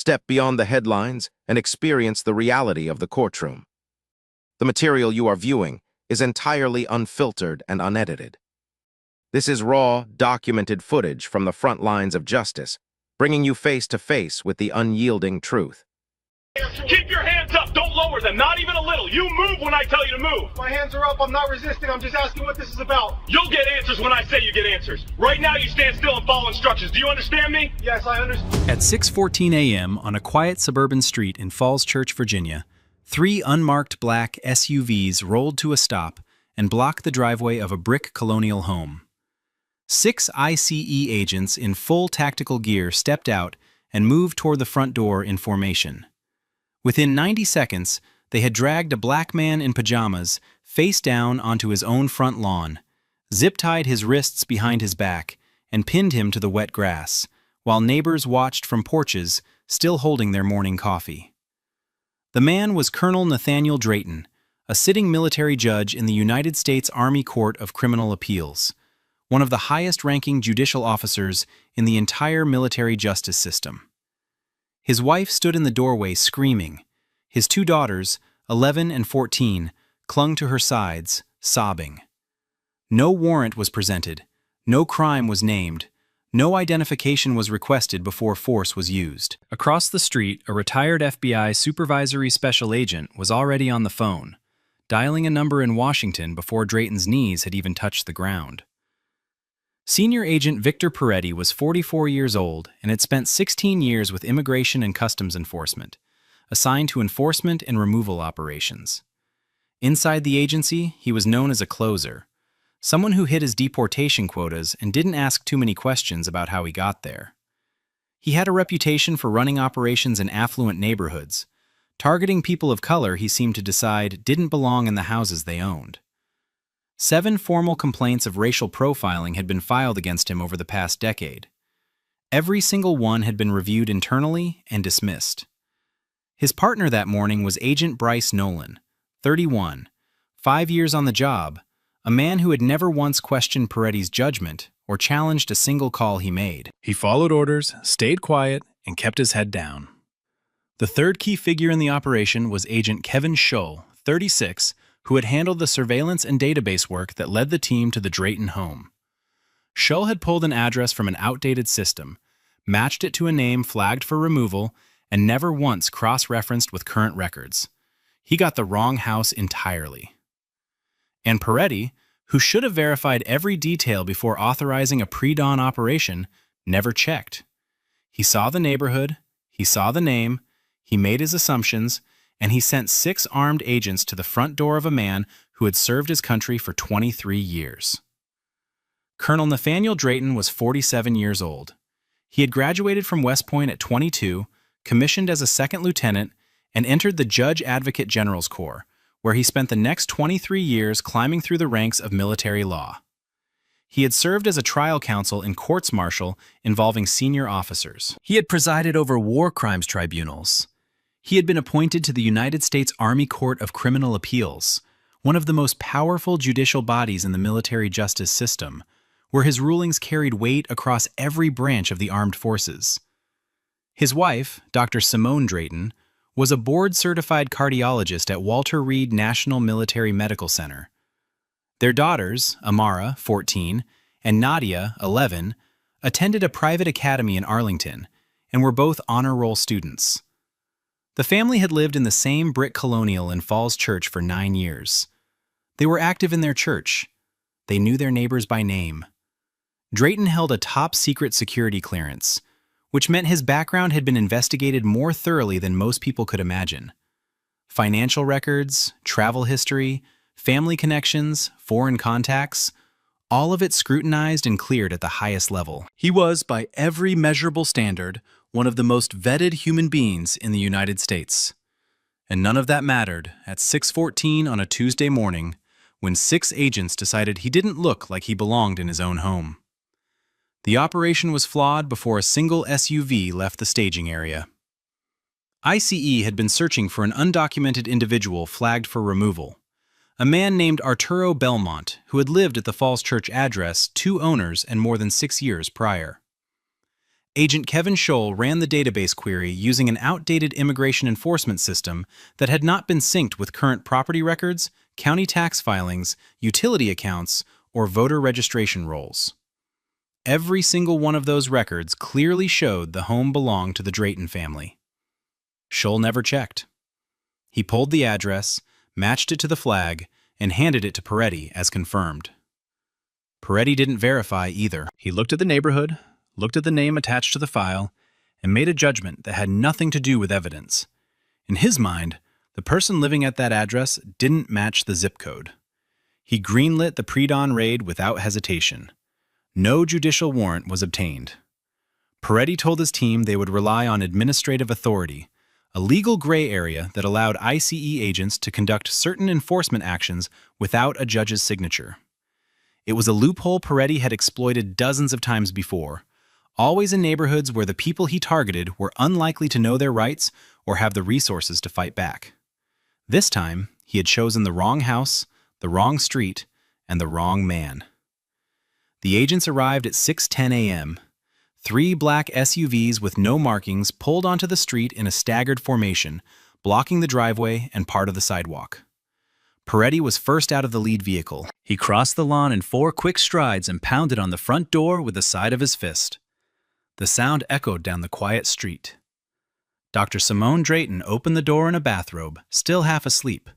Step beyond the headlines and experience the reality of the courtroom. The material you are viewing is entirely unfiltered and unedited. This is raw, documented footage from the front lines of justice, bringing you face to face with the unyielding truth. Keep your hands up. Don't lower them. Not even a little. You move when I tell you to move. My hands are up. I'm not resisting. I'm just asking what this is about. You'll get answers when I say you get answers. Right now, you stand still and follow instructions. Do you understand me? Yes, I understand. At 6:14 a.m. on a quiet suburban street in Falls Church, Virginia, 3 unmarked black SUVs rolled to a stop and blocked the driveway of a brick colonial home. 6 ICE agents in full tactical gear stepped out and moved toward the front door in formation. Within 90 seconds, they had dragged a black man in pajamas face down onto his own front lawn, zip-tied his wrists behind his back, and pinned him to the wet grass, while neighbors watched from porches, still holding their morning coffee. The man was Colonel Nathaniel Drayton, a sitting military judge in the United States Army Court of Criminal Appeals, one of the highest-ranking judicial officers in the entire military justice system. His wife stood in the doorway screaming. His 2 daughters, 11 and 14, clung to her sides, sobbing. No warrant was presented, no crime was named, no identification was requested before force was used. Across the street, a retired FBI supervisory special agent was already on the phone, dialing a number in Washington before Drayton's knees had even touched the ground. Senior Agent Victor Peretti was 44 years old and had spent 16 years with Immigration and Customs Enforcement, assigned to enforcement and removal operations. Inside the agency, he was known as a closer, someone who hit his deportation quotas and didn't ask too many questions about how he got there. He had a reputation for running operations in affluent neighborhoods, targeting people of color he seemed to decide didn't belong in the houses they owned. 7 formal complaints of racial profiling had been filed against him over the past decade. Every single one had been reviewed internally and dismissed. His partner that morning was Agent Bryce Nolan, 31, 5 years on the job, a man who had never once questioned Peretti's judgment or challenged a single call he made. He followed orders, stayed quiet, and kept his head down. The third key figure in the operation was Agent Kevin Scholl, 36, who had handled the surveillance and database work that led the team to the Drayton home. Scholl had pulled an address from an outdated system, matched it to a name flagged for removal, and never once cross-referenced with current records. He got the wrong house entirely. And Peretti, who should have verified every detail before authorizing a pre-dawn operation, never checked. He saw the neighborhood, he saw the name, he made his assumptions, and he sent 6 armed agents to the front door of a man who had served his country for 23 years. Colonel Nathaniel Drayton was 47 years old. He had graduated from West Point at 22, commissioned as a second lieutenant, and entered the Judge Advocate General's Corps, where he spent the next 23 years climbing through the ranks of military law. He had served as a trial counsel in courts-martial involving senior officers. He had presided over war crimes tribunals. He had been appointed to the United States Army Court of Criminal Appeals, one of the most powerful judicial bodies in the military justice system, where his rulings carried weight across every branch of the armed forces. His wife, Dr. Simone Drayton, was a board-certified cardiologist at Walter Reed National Military Medical Center. Their daughters, Amara, 14, and Nadia, 11, attended a private academy in Arlington and were both honor roll students. The family had lived in the same brick colonial in Falls Church for 9 years. They were active in their church. They knew their neighbors by name. Drayton held a top-secret security clearance, which meant his background had been investigated more thoroughly than most people could imagine. Financial records, travel history, family connections, foreign contacts, all of it scrutinized and cleared at the highest level. He was, by every measurable standard, one of the most vetted human beings in the United States. And none of that mattered at 6:14 on a Tuesday morning when 6 agents decided he didn't look like he belonged in his own home. The operation was flawed before a single SUV left the staging area. ICE had been searching for an undocumented individual flagged for removal, a man named Arturo Belmont who had lived at the Falls Church address 2 owners and more than 6 years prior. Agent Kevin Scholl ran the database query using an outdated immigration enforcement system that had not been synced with current property records, county tax filings, utility accounts, or voter registration rolls. Every single one of those records clearly showed the home belonged to the Drayton family. Scholl never checked. He pulled the address, matched it to the flag, and handed it to Peretti as confirmed. Peretti didn't verify either. He looked at the neighborhood, looked at the name attached to the file, and made a judgment that had nothing to do with evidence. In his mind, the person living at that address didn't match the zip code. He greenlit the pre-dawn raid without hesitation. No judicial warrant was obtained. Peretti told his team they would rely on administrative authority, a legal gray area that allowed ICE agents to conduct certain enforcement actions without a judge's signature. It was a loophole Peretti had exploited dozens of times before, always in neighborhoods where the people he targeted were unlikely to know their rights or have the resources to fight back. This time, he had chosen the wrong house, the wrong street, and the wrong man. The agents arrived at 6:10 a.m. 3 black SUVs with no markings pulled onto the street in a staggered formation, blocking the driveway and part of the sidewalk. Peretti was first out of the lead vehicle. He crossed the lawn in 4 quick strides and pounded on the front door with the side of his fist. The sound echoed down the quiet street. Dr. Simone Drayton opened the door in a bathrobe, still half asleep.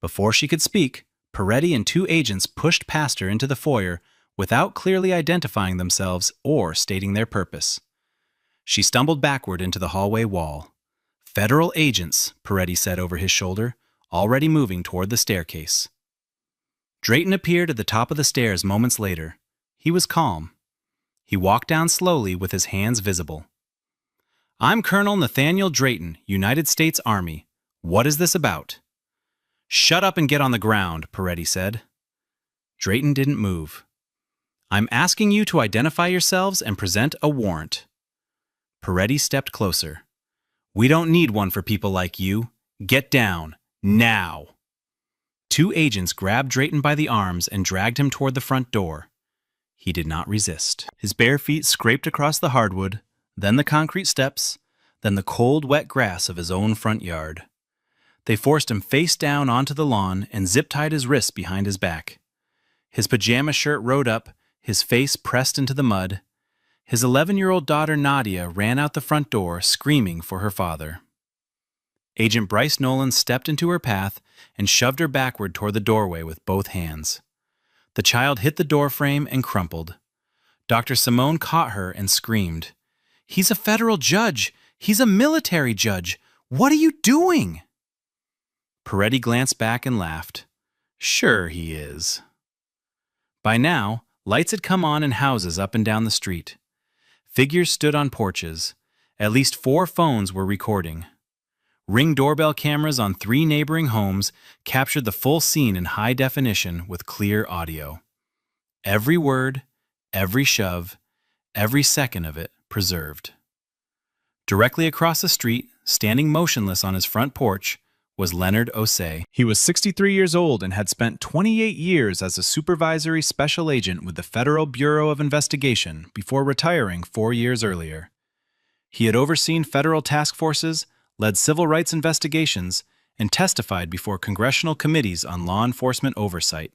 Before she could speak, Peretti and 2 agents pushed past her into the foyer without clearly identifying themselves or stating their purpose. She stumbled backward into the hallway wall. "Federal agents," Peretti said over his shoulder, already moving toward the staircase. Drayton appeared at the top of the stairs moments later. He was calm. He walked down slowly with his hands visible. "I'm Colonel Nathaniel Drayton, United States Army. What is this about?" "Shut up and get on the ground," Peretti said. Drayton didn't move. "I'm asking you to identify yourselves and present a warrant." Peretti stepped closer. "We don't need one for people like you. Get down, now." 2 agents grabbed Drayton by the arms and dragged him toward the front door. He did not resist. His bare feet scraped across the hardwood, then the concrete steps, then the cold, wet grass of his own front yard. They forced him face down onto the lawn and zip-tied his wrists behind his back. His pajama shirt rode up, his face pressed into the mud. His 11-year-old daughter Nadia ran out the front door, screaming for her father. Agent Bryce Nolan stepped into her path and shoved her backward toward the doorway with both hands. The child hit the doorframe and crumpled. Dr. Simone caught her and screamed, "He's a federal judge! He's a military judge! What are you doing?" Peretti glanced back and laughed. "Sure he is." By now, lights had come on in houses up and down the street. Figures stood on porches. At least 4 phones were recording. Ring doorbell cameras on 3 neighboring homes captured the full scene in high definition with clear audio. Every word, every shove, every second of it preserved. Directly across the street, standing motionless on his front porch, was Leonard Osei. He was 63 years old and had spent 28 years as a supervisory special agent with the Federal Bureau of Investigation before retiring 4 years earlier. He had overseen federal task forces, led civil rights investigations, and testified before congressional committees on law enforcement oversight.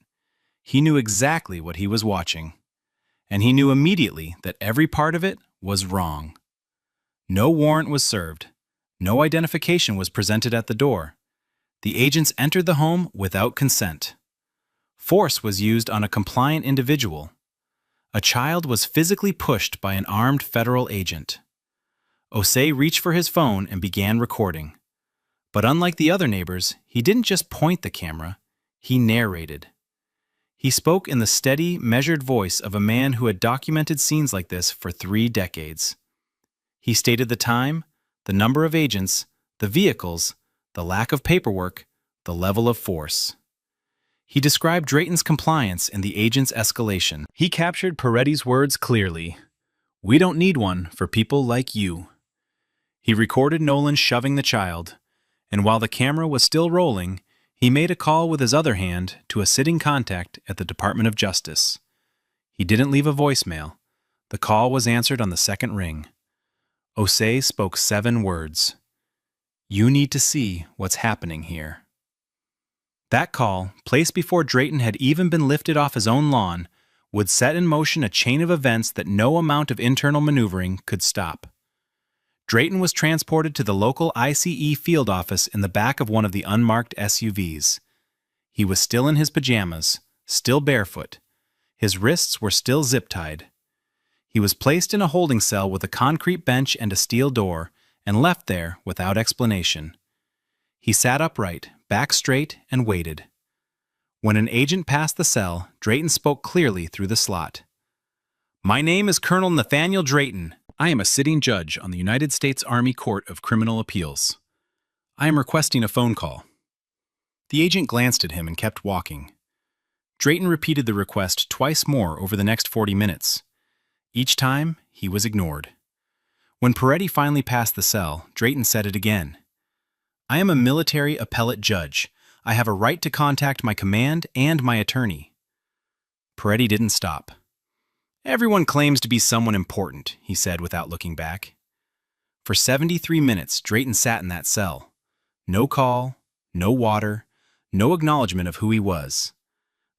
He knew exactly what he was watching, and he knew immediately that every part of it was wrong. No warrant was served. No identification was presented at the door. The agents entered the home without consent. Force was used on a compliant individual. A child was physically pushed by an armed federal agent. Osei reached for his phone and began recording. But unlike the other neighbors, he didn't just point the camera, he narrated. He spoke in the steady, measured voice of a man who had documented scenes like this for 3 decades. He stated the time, the number of agents, the vehicles, the lack of paperwork, the level of force. He described Drayton's compliance and the agent's escalation. He captured Peretti's words clearly. "We don't need one for people like you." He recorded Nolan shoving the child, and while the camera was still rolling, he made a call with his other hand to a sitting contact at the Department of Justice. He didn't leave a voicemail. The call was answered on the second ring. Osei spoke 7 words. You need to see what's happening here. That call, placed before Drayton had even been lifted off his own lawn, would set in motion a chain of events that no amount of internal maneuvering could stop. Drayton was transported to the local ICE field office in the back of one of the unmarked SUVs. He was still in his pajamas, still barefoot. His wrists were still zip-tied. He was placed in a holding cell with a concrete bench and a steel door, and left there without explanation. He sat upright, back straight, and waited. When an agent passed the cell, Drayton spoke clearly through the slot. My name is Colonel Nathaniel Drayton. I am a sitting judge on the United States Army Court of Criminal Appeals. I am requesting a phone call. The agent glanced at him and kept walking. Drayton repeated the request twice more over the next 40 minutes. Each time, he was ignored. When Peretti finally passed the cell, Drayton said it again. I am a military appellate judge. I have a right to contact my command and my attorney. Peretti didn't stop. Everyone claims to be someone important, he said without looking back. For 73 minutes, Drayton sat in that cell. No call, no water, no acknowledgement of who he was.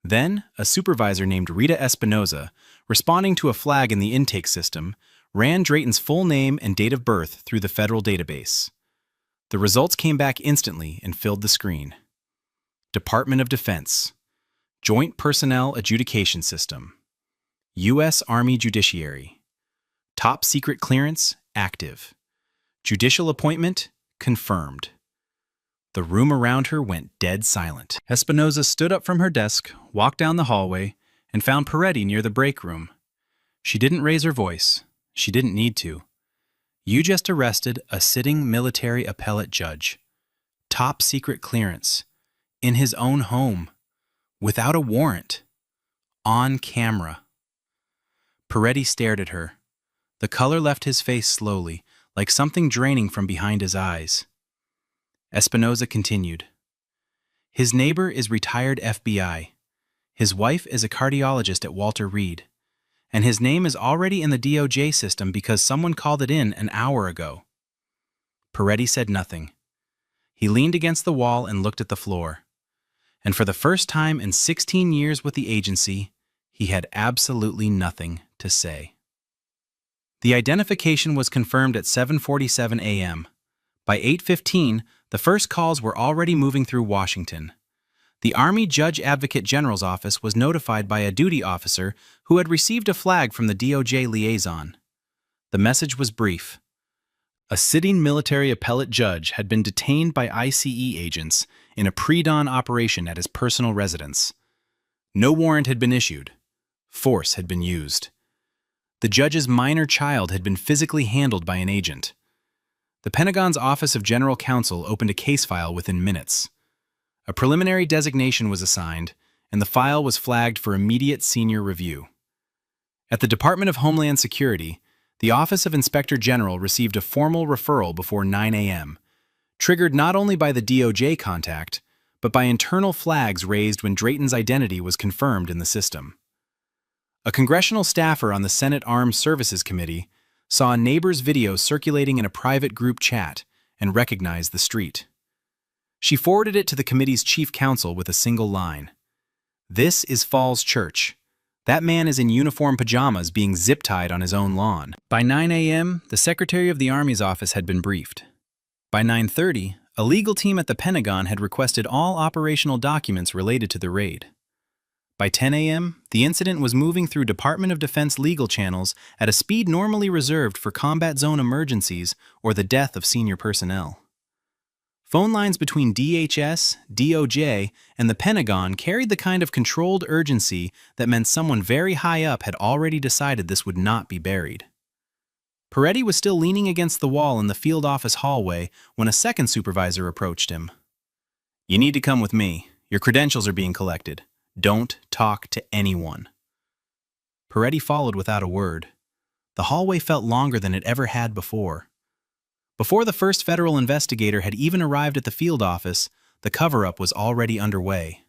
Then, a supervisor named Rita Espinoza, responding to a flag in the intake system, ran Drayton's full name and date of birth through the federal database. The results came back instantly and filled the screen. Department of Defense, Joint Personnel Adjudication System, U.S. Army Judiciary, Top Secret Clearance, active, Judicial Appointment, confirmed. The room around her went dead silent. Espinoza stood up from her desk, walked down the hallway, and found Peretti near the break room. She didn't raise her voice. She didn't need to. You just arrested a sitting military appellate judge. Top secret clearance. In his own home. Without a warrant. On camera. Peretti stared at her. The color left his face slowly, like something draining from behind his eyes. Espinoza continued. His neighbor is retired FBI. His wife is a cardiologist at Walter Reed. And his name is already in the DOJ system because someone called it in an hour ago. Peretti said nothing. He leaned against the wall and looked at the floor. And for the first time in 16 years with the agency, he had absolutely nothing to say. The identification was confirmed at 7:47 a.m. By 8:15, the first calls were already moving through Washington. The Army Judge Advocate General's office was notified by a duty officer who had received a flag from the DOJ liaison. The message was brief. A sitting military appellate judge had been detained by ICE agents in a pre-dawn operation at his personal residence. No warrant had been issued. Force had been used. The judge's minor child had been physically handled by an agent. The Pentagon's Office of General Counsel opened a case file within minutes. A preliminary designation was assigned, and the file was flagged for immediate senior review. At the Department of Homeland Security, the Office of Inspector General received a formal referral before 9 a.m., triggered not only by the DOJ contact, but by internal flags raised when Drayton's identity was confirmed in the system. A congressional staffer on the Senate Armed Services Committee saw a neighbor's video circulating in a private group chat and recognized the street. She forwarded it to the committee's chief counsel with a single line. This is Falls Church. That man is in uniform pajamas being zip-tied on his own lawn. By 9 a.m., the Secretary of the Army's office had been briefed. By 9:30, a legal team at the Pentagon had requested all operational documents related to the raid. By 10 a.m., the incident was moving through Department of Defense legal channels at a speed normally reserved for combat zone emergencies or the death of senior personnel. Phone lines between DHS, DOJ, and the Pentagon carried the kind of controlled urgency that meant someone very high up had already decided this would not be buried. Peretti was still leaning against the wall in the field office hallway when a second supervisor approached him. You need to come with me. Your credentials are being collected. Don't talk to anyone. Peretti followed without a word. The hallway felt longer than it ever had before. Before the first federal investigator had even arrived at the field office, the cover-up was already underway.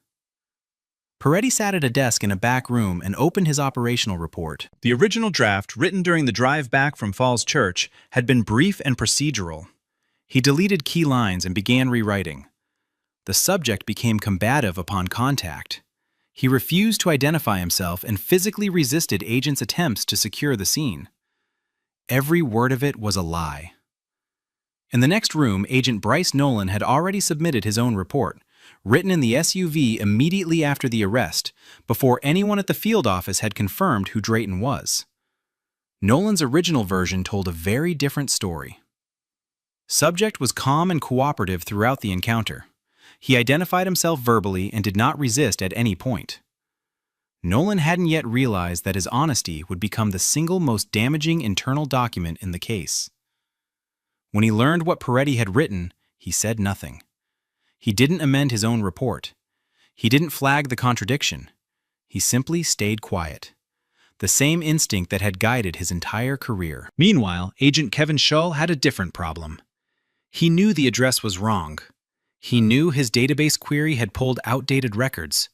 Peretti sat at a desk in a back room and opened his operational report. The original draft, written during the drive back from Falls Church, had been brief and procedural. He deleted key lines and began rewriting. The subject became combative upon contact. He refused to identify himself and physically resisted agents' attempts to secure the scene. Every word of it was a lie. In the next room, Agent Bryce Nolan had already submitted his own report, written in the SUV immediately after the arrest, before anyone at the field office had confirmed who Drayton was. Nolan's original version told a very different story. Subject was calm and cooperative throughout the encounter. He identified himself verbally and did not resist at any point. Nolan hadn't yet realized that his honesty would become the single most damaging internal document in the case. When he learned what Peretti had written, he said nothing. He didn't amend his own report. He didn't flag the contradiction. He simply stayed quiet. The same instinct that had guided his entire career. Meanwhile, Agent Kevin Shull had a different problem. He knew the address was wrong. He knew his database query had pulled outdated records.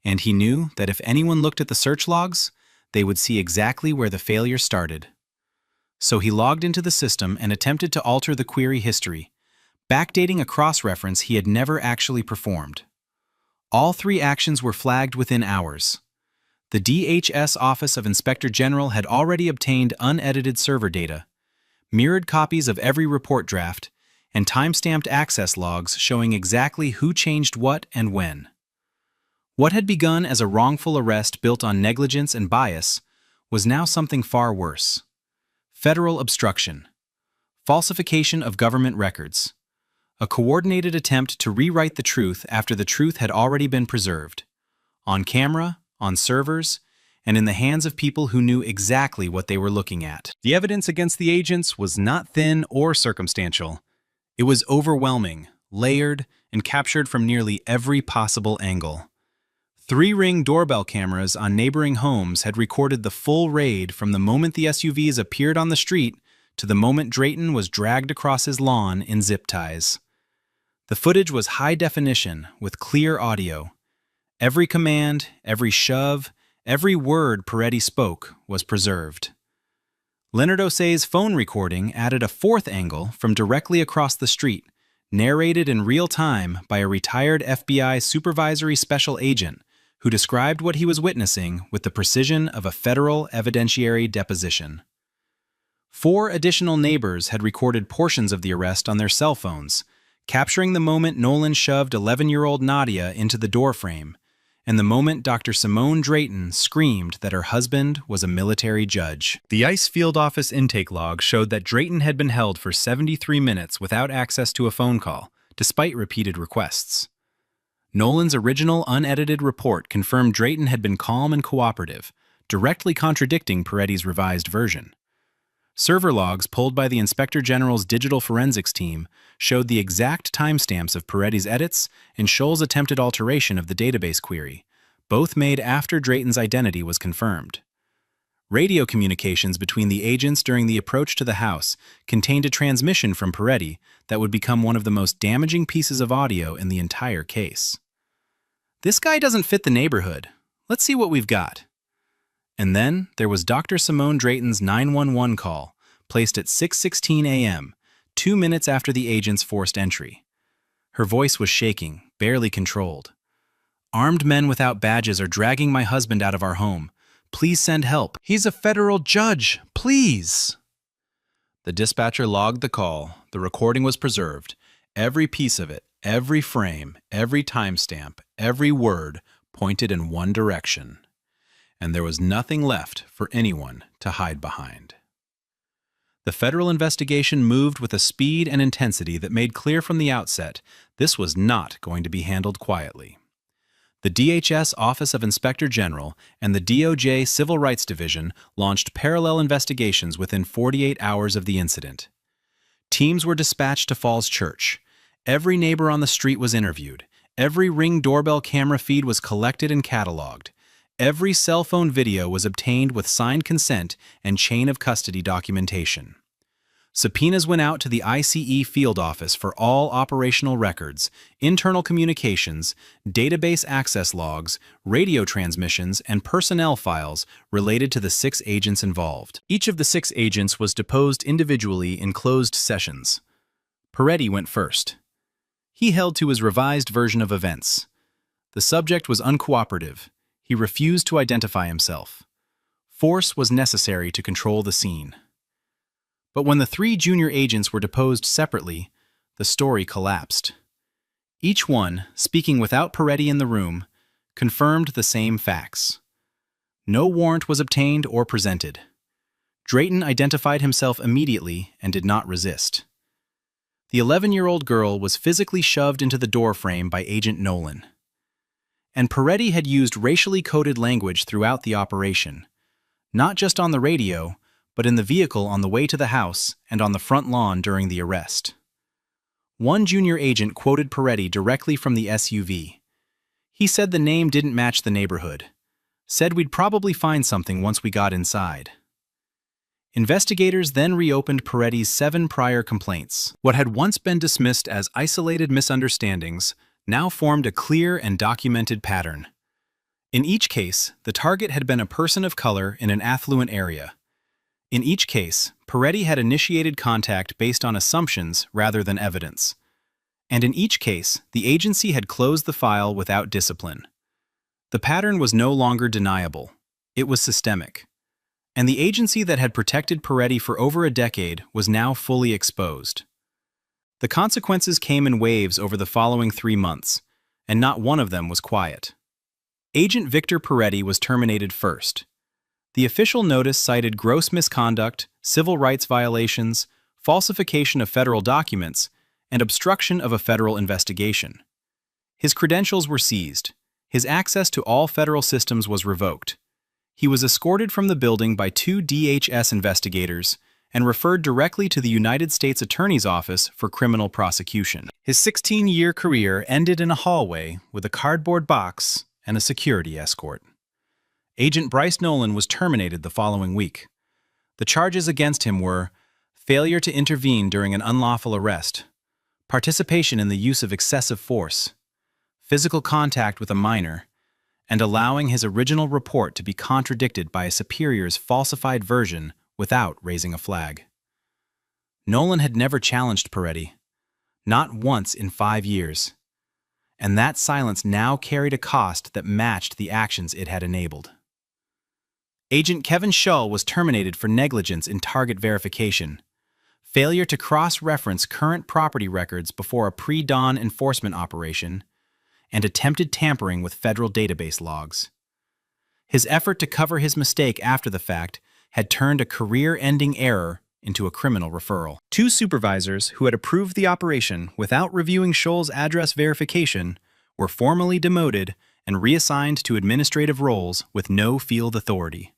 And he knew that if anyone looked at the search logs, they would see exactly where the failure started. So he logged into the system and attempted to alter the query history, backdating a cross-reference he had never actually performed. All 3 actions were flagged within hours. The DHS Office of Inspector General had already obtained unedited server data, mirrored copies of every report draft, and time-stamped access logs showing exactly who changed what and when. What had begun as a wrongful arrest built on negligence and bias was now something far worse. Federal obstruction, falsification of government records, a coordinated attempt to rewrite the truth after the truth had already been preserved, on camera, on servers, and in the hands of people who knew exactly what they were looking at. The evidence against the agents was not thin or circumstantial. It was overwhelming, layered, and captured from nearly every possible angle. 3 Ring doorbell cameras on neighboring homes had recorded the full raid from the moment the SUVs appeared on the street to the moment Drayton was dragged across his lawn in zip ties. The footage was high definition with clear audio. Every command, every shove, every word Peretti spoke was preserved. Leonard Osei's phone recording added a 4th angle from directly across the street, narrated in real time by a retired FBI supervisory special agent who described what he was witnessing with the precision of a federal evidentiary deposition. 4 additional neighbors had recorded portions of the arrest on their cell phones, capturing the moment Nolan shoved 11-year-old Nadia into the doorframe, and the moment Dr. Simone Drayton screamed that her husband was a military judge. The ICE field office intake log showed that Drayton had been held for 73 minutes without access to a phone call, despite repeated requests. Nolan's original unedited report confirmed Drayton had been calm and cooperative, directly contradicting Peretti's revised version. Server logs pulled by the Inspector General's digital forensics team showed the exact timestamps of Peretti's edits and Shull's attempted alteration of the database query, both made after Drayton's identity was confirmed. Radio communications between the agents during the approach to the house contained a transmission from Peretti that would become one of the most damaging pieces of audio in the entire case. This guy doesn't fit the neighborhood. Let's see what we've got. And then there was Dr. Simone Drayton's 911 call, placed at 6:16 a.m., 2 minutes after the agent's forced entry. Her voice was shaking, barely controlled. "Armed men without badges are dragging my husband out of our home. Please send help. He's a federal judge. Please." The dispatcher logged the call. The recording was preserved. Every piece of it, every frame, every timestamp, every word pointed in one direction. And there was nothing left for anyone to hide behind. The federal investigation moved with a speed and intensity that made clear from the outset this was not going to be handled quietly. The DHS Office of Inspector General and the DOJ Civil Rights Division launched parallel investigations within 48 hours of the incident. Teams were dispatched to Falls Church. Every neighbor on the street was interviewed. Every Ring doorbell camera feed was collected and cataloged. Every cell phone video was obtained with signed consent and chain of custody documentation. Subpoenas went out to the ICE field office for all operational records, internal communications, database access logs, radio transmissions, and personnel files related to the 6 agents involved. Each of the 6 agents was deposed individually in closed sessions. Peretti went first. He held to his revised version of events. The subject was uncooperative. He refused to identify himself. Force was necessary to control the scene. But when the 3 junior agents were deposed separately, the story collapsed. Each one, speaking without Peretti in the room, confirmed the same facts. No warrant was obtained or presented. Drayton identified himself immediately and did not resist. The 11-year-old girl was physically shoved into the doorframe by Agent Nolan. And Peretti had used racially coded language throughout the operation, not just on the radio, but in the vehicle on the way to the house and on the front lawn during the arrest. One junior agent quoted Peretti directly from the SUV. He said the name didn't match the neighborhood, said we'd probably find something once we got inside. Investigators then reopened Peretti's 7 prior complaints. What had once been dismissed as isolated misunderstandings now formed a clear and documented pattern. In each case, the target had been a person of color in an affluent area. In each case, Peretti had initiated contact based on assumptions rather than evidence. And in each case, the agency had closed the file without discipline. The pattern was no longer deniable. It was systemic. And the agency that had protected Peretti for over a decade was now fully exposed. The consequences came in waves over the following 3 months, and not one of them was quiet. Agent Victor Peretti was terminated first. The official notice cited gross misconduct, civil rights violations, falsification of federal documents, and obstruction of a federal investigation. His credentials were seized. His access to all federal systems was revoked. He was escorted from the building by 2 DHS investigators and referred directly to the United States Attorney's Office for criminal prosecution. His 16-year career ended in a hallway with a cardboard box and a security escort. Agent Bryce Nolan was terminated the following week. The charges against him were failure to intervene during an unlawful arrest, participation in the use of excessive force, physical contact with a minor, and allowing his original report to be contradicted by a superior's falsified version without raising a flag. Nolan had never challenged Peretti, not once in 5 years, and that silence now carried a cost that matched the actions it had enabled. Agent Kevin Shull was terminated for negligence in target verification, failure to cross-reference current property records before a pre-dawn enforcement operation, and attempted tampering with federal database logs. His effort to cover his mistake after the fact had turned a career-ending error into a criminal referral. 2 supervisors who had approved the operation without reviewing Shull's address verification were formally demoted and reassigned to administrative roles with no field authority.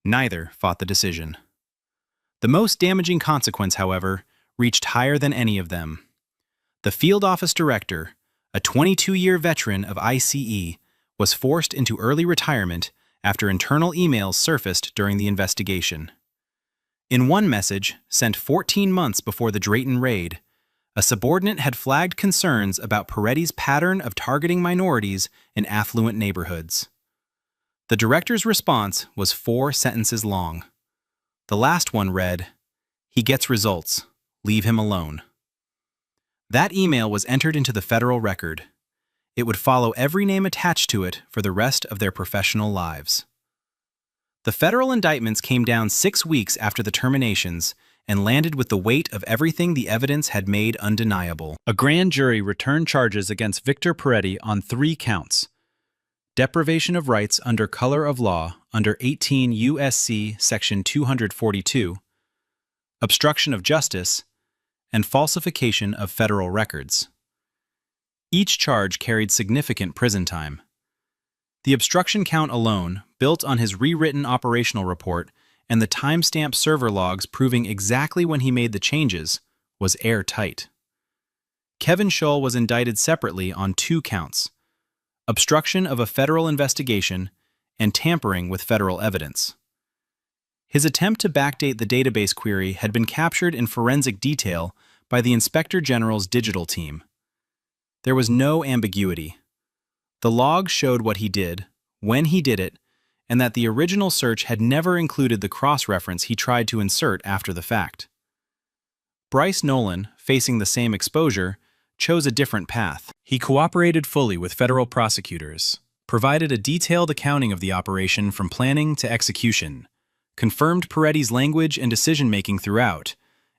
Neither fought the decision. The most damaging consequence, however, reached higher than any of them. The field office director, a 22-year veteran of ICE, was forced into early retirement after internal emails surfaced during the investigation. In one message, sent 14 months before the Drayton raid, a subordinate had flagged concerns about Peretti's pattern of targeting minorities in affluent neighborhoods. The director's response was 4 sentences long. The last one read, "He gets results. Leave him alone." That email was entered into the federal record. It would follow every name attached to it for the rest of their professional lives. The federal indictments came down 6 weeks after the terminations and landed with the weight of everything the evidence had made undeniable. A grand jury returned charges against Victor Peretti on 3 counts: deprivation of rights under color of law under 18 U.S.C. Section 242, obstruction of justice, and falsification of federal records. Each charge carried significant prison time. The obstruction count alone, built on his rewritten operational report and the timestamp server logs proving exactly when he made the changes, was airtight. Kevin Shull was indicted separately on 2 counts: obstruction of a federal investigation and tampering with federal evidence. His attempt to backdate the database query had been captured in forensic detail by the Inspector General's digital team. There was no ambiguity. The log showed what he did, when he did it, and that the original search had never included the cross-reference he tried to insert after the fact. Bryce Nolan, facing the same exposure, chose a different path. He cooperated fully with federal prosecutors, provided a detailed accounting of the operation from planning to execution, confirmed Peretti's language and decision-making throughout,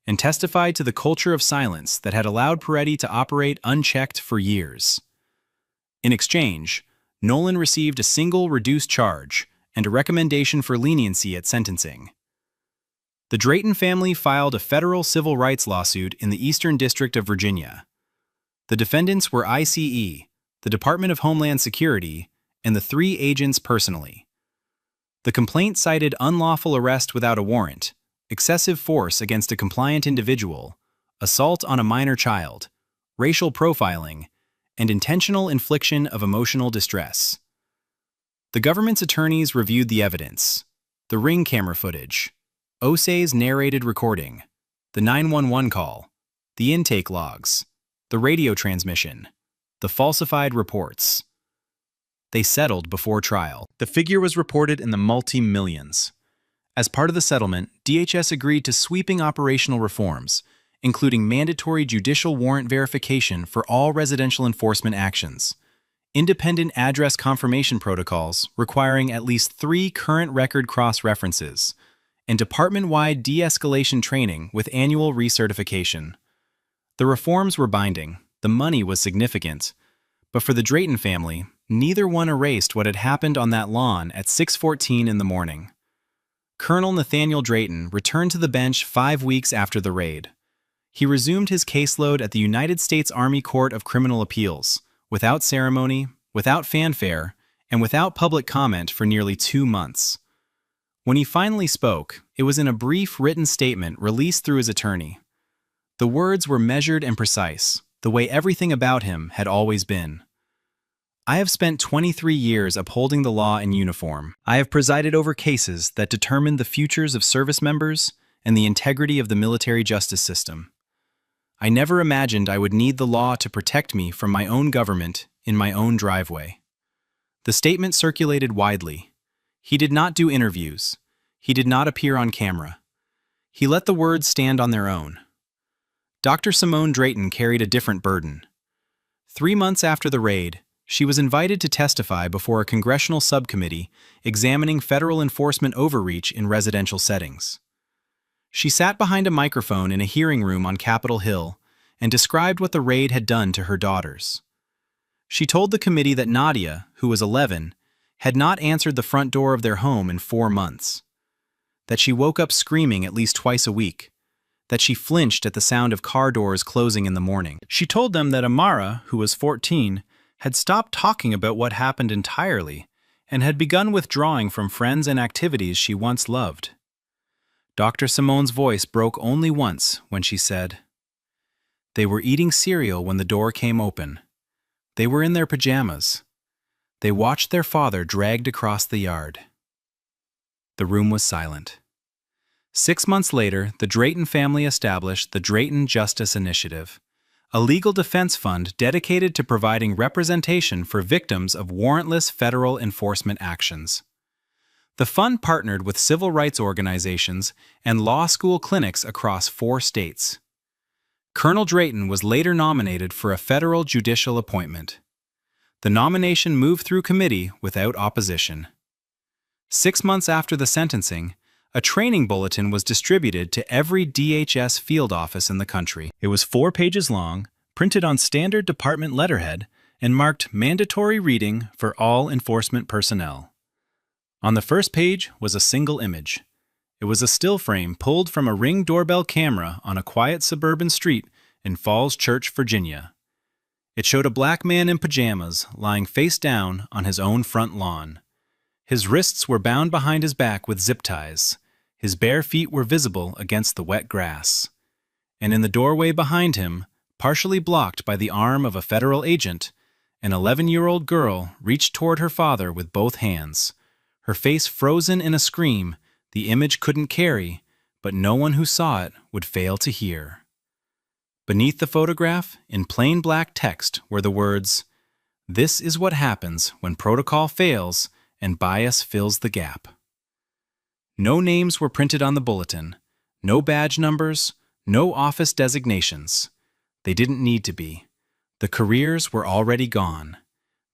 and testified to the culture of silence that had allowed Peretti to operate unchecked for years. In exchange, Nolan received a single reduced charge and a recommendation for leniency at sentencing. The Drayton family filed a federal civil rights lawsuit in the Eastern District of Virginia. The defendants were ICE, the Department of Homeland Security, and the three agents personally. The complaint cited unlawful arrest without a warrant, excessive force against a compliant individual, assault on a minor child, racial profiling, and intentional infliction of emotional distress. The government's attorneys reviewed the evidence, the ring camera footage, Osei's narrated recording, the 911 call, the intake logs, the radio transmission, the falsified reports. They settled before trial. The figure was reported in the multi-millions. As part of the settlement, DHS agreed to sweeping operational reforms, including mandatory judicial warrant verification for all residential enforcement actions, independent address confirmation protocols requiring at least 3 current record cross-references, and department-wide de-escalation training with annual recertification. The reforms were binding, the money was significant, but for the Drayton family, neither one erased what had happened on that lawn at 6:14 in the morning. Colonel Nathaniel Drayton returned to the bench 5 weeks after the raid. He resumed his caseload at the United States Army Court of Criminal Appeals, without ceremony, without fanfare, and without public comment for nearly 2 months. When he finally spoke, it was in a brief written statement released through his attorney. The words were measured and precise, the way everything about him had always been. I have spent 23 years upholding the law in uniform. I have presided over cases that determined the futures of service members and the integrity of the military justice system. I never imagined I would need the law to protect me from my own government in my own driveway. The statement circulated widely. He did not do interviews. He did not appear on camera. He let the words stand on their own. Dr. Simone Drayton carried a different burden. 3 months after the raid, she was invited to testify before a congressional subcommittee examining federal enforcement overreach in residential settings. She sat behind a microphone in a hearing room on Capitol Hill and described what the raid had done to her daughters. She told the committee that Nadia, who was 11, had not answered the front door of their home in 4 months, that she woke up screaming at least twice a week, that she flinched at the sound of car doors closing in the morning. She told them that Amara, who was 14, had stopped talking about what happened entirely and had begun withdrawing from friends and activities she once loved. Dr. Simone's voice broke only once when she said, "They were eating cereal when the door came open. They were in their pajamas. They watched their father dragged across the yard." The room was silent. 6 months later, the Drayton family established the Drayton Justice Initiative, a legal defense fund dedicated to providing representation for victims of warrantless federal enforcement actions. The fund partnered with civil rights organizations and law school clinics across 4 states. Colonel Drayton was later nominated for a federal judicial appointment. The nomination moved through committee without opposition. 6 months after the sentencing, a training bulletin was distributed to every DHS field office in the country. It was 4 pages long, printed on standard department letterhead, and marked mandatory reading for all enforcement personnel. On the first page was a single image. It was a still frame pulled from a Ring doorbell camera on a quiet suburban street in Falls Church, Virginia. It showed a black man in pajamas lying face down on his own front lawn. His wrists were bound behind his back with zip ties. His bare feet were visible against the wet grass. And in the doorway behind him, partially blocked by the arm of a federal agent, an 11-year-old girl reached toward her father with both hands. Her face frozen in a scream, The image couldn't carry, but no one who saw it would fail to hear. Beneath the photograph, in plain black text, were the words, "This is what happens when protocol fails and bias fills the gap." No names were printed on the bulletin, no badge numbers, no office designations. They didn't need to be. The careers were already gone.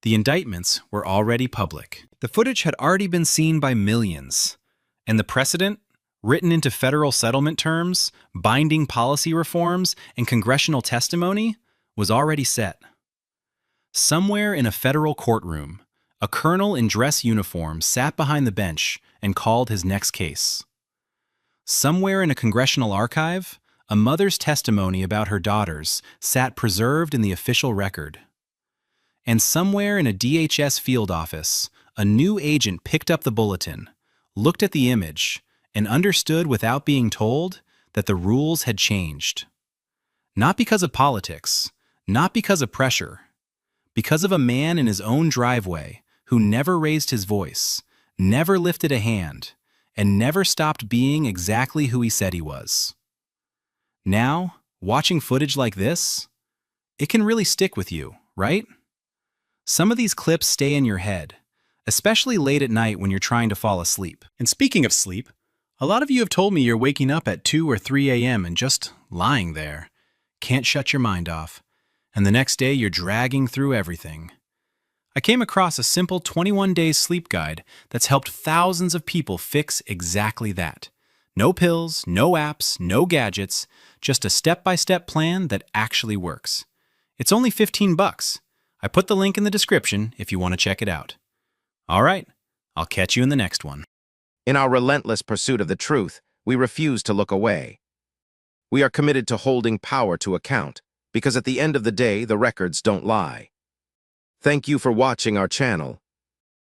The indictments were already public. The footage had already been seen by millions. And the precedent, written into federal settlement terms, binding policy reforms, and congressional testimony, was already set. Somewhere in a federal courtroom, a colonel in dress uniform sat behind the bench and called his next case. Somewhere in a congressional archive, a mother's testimony about her daughters sat preserved in the official record. And somewhere in a DHS field office, a new agent picked up the bulletin, looked at the image, and understood without being told that the rules had changed. Not because of politics, not because of pressure, because of a man in his own driveway who never raised his voice, never lifted a hand, and never stopped being exactly who he said he was. Now, watching footage like this, it can really stick with you, right? Some of these clips stay in your head, especially late at night when you're trying to fall asleep. And speaking of sleep, a lot of you have told me you're waking up at 2 or 3 a.m. and just lying there. Can't shut your mind off. And the next day you're dragging through everything. I came across a simple 21-day sleep guide that's helped thousands of people fix exactly that. No pills, no apps, no gadgets, just a step-by-step plan that actually works. It's only $15. I put the link in the description if you want to check it out. All right, I'll catch you in the next one. In our relentless pursuit of the truth, we refuse to look away. We are committed to holding power to account, because at the end of the day, the records don't lie. Thank you for watching our channel.